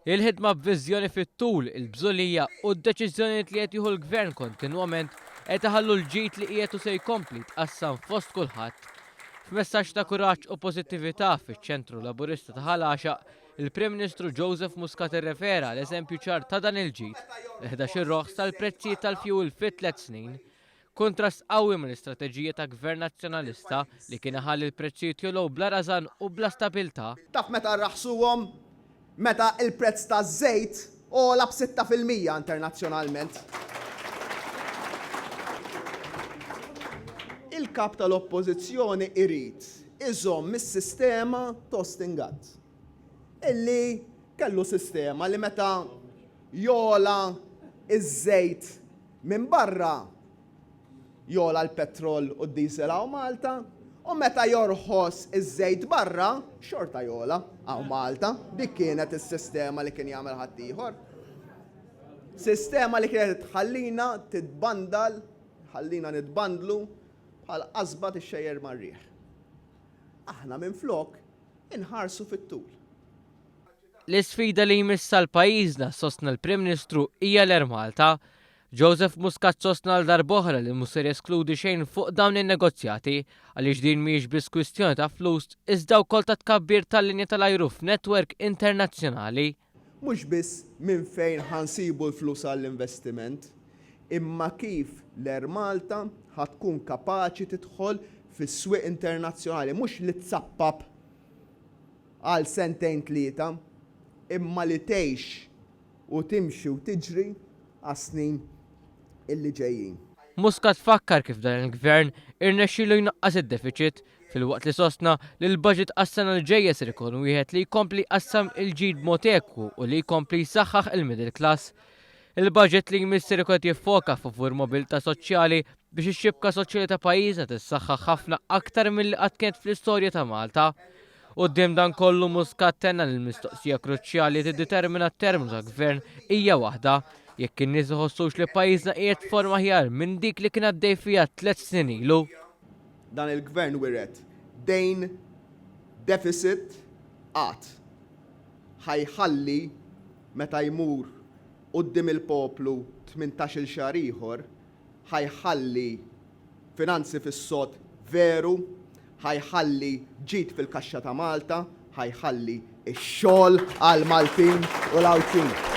Il-ħidma b'viżjoni fit-tul, il-bżulija u d-deċiżjonijiet li qed jieħu l-Gvern kontinwament qed iħallu l-ġid li qiegħed se jkompli tqassam fost kulħadd. F'messaġġ ta' kuraġġ u pożittività fiċ-ċentru Laburista ta' Ħalaxaq, il-Prim Ministru Joseph Muscat irrefera l-eżempju ċar ta' dan il-ġid li ħdax ir-roħs tal-prezzijiet tal-fjuwil fit 3 snin, kontrast qawwi mill-istrateġija ta' Gvern Nazzjonalista li kien iħalli l-prezzijiet jolgħu bla rażan u bla stabilità. Taf meta rraħsuhom meta il-prezz ta' żejt ola b'6% internazzjonalment. Il-kap tal-oppożizzjoni irid iżomm mis-sistema tostingat. Illi kellu sistema li meta jola iż-żejt minn barra jola l-petrol u d-diesel għaw Malta, u meta jorħos iż-żejt barra, xorta jola għaw Malta. Dik kienet is-sistema li kien jagħmel ħaddieħor. Sistema li kienet tħallina titbandal, ħallina nitbandlu bħal qasba tixxejjer mar-riħ. Aħna minflok inħarsu fit-tul. L-isfida li jmissa l-pajjiżna sostna l-Prim Ministru hija l-Malta. Joseph Muscat sostna l-darboħra li mhux ser jeskludi xejn fuq dawn in-negozjati għaliex din mhijiex biss kwistjoni ta' flus iżda wkoll ta' tkabbir tal-linja tal-ajru f'netwerk internazzjonali. Mhux biss minn fejn ħansibu l-flus għall-investiment, imma kif l-Malta ħatkun kapaċi tidħol fis-swieq internazzjonali, mhux li tsappab għal sentejn tlieta, imma li tgħix u timxi u tiġri għas-snin illi ġejjin. Muscat fakkar kif dan il-Gvern irnexxielu jnaqqas id-deficit fil-waqt li sostna li l-budget għas-sena l-ġejja ser ikun wieħed li jkompli jqassam il-ġid b'mod ekwu u li jkompli jsaħħaħ il-middle class. Il-budget li jmisser ikun jiffoka favur mobilità soċjali biex ix-xibka soċjali ta' pajjiżna tissaħħaħ ħafna aktar milli qatt kienet fl-istorja ta' Malta. Quddiem dan kollu Muscat tenna li l-mistoqsija kruċjali tiddetermina t-term ta' gvern hija waħda, jekk in-nies iħossux li pajjiżna qiegħed forma aħjar minn dik li kien għaddej fiha 3 snin ilu. Dan il-gvern wiret dejn deficit qatt ħajħalli meta jmur quddiem il-poplu 18-il xahar ieħor, ħajħalli finanzi fis-sod veru, ħajħalli ġid fil-kaxxa ta' Malta, ħajħalli x-xogħol għal Maltin u l-Awċin.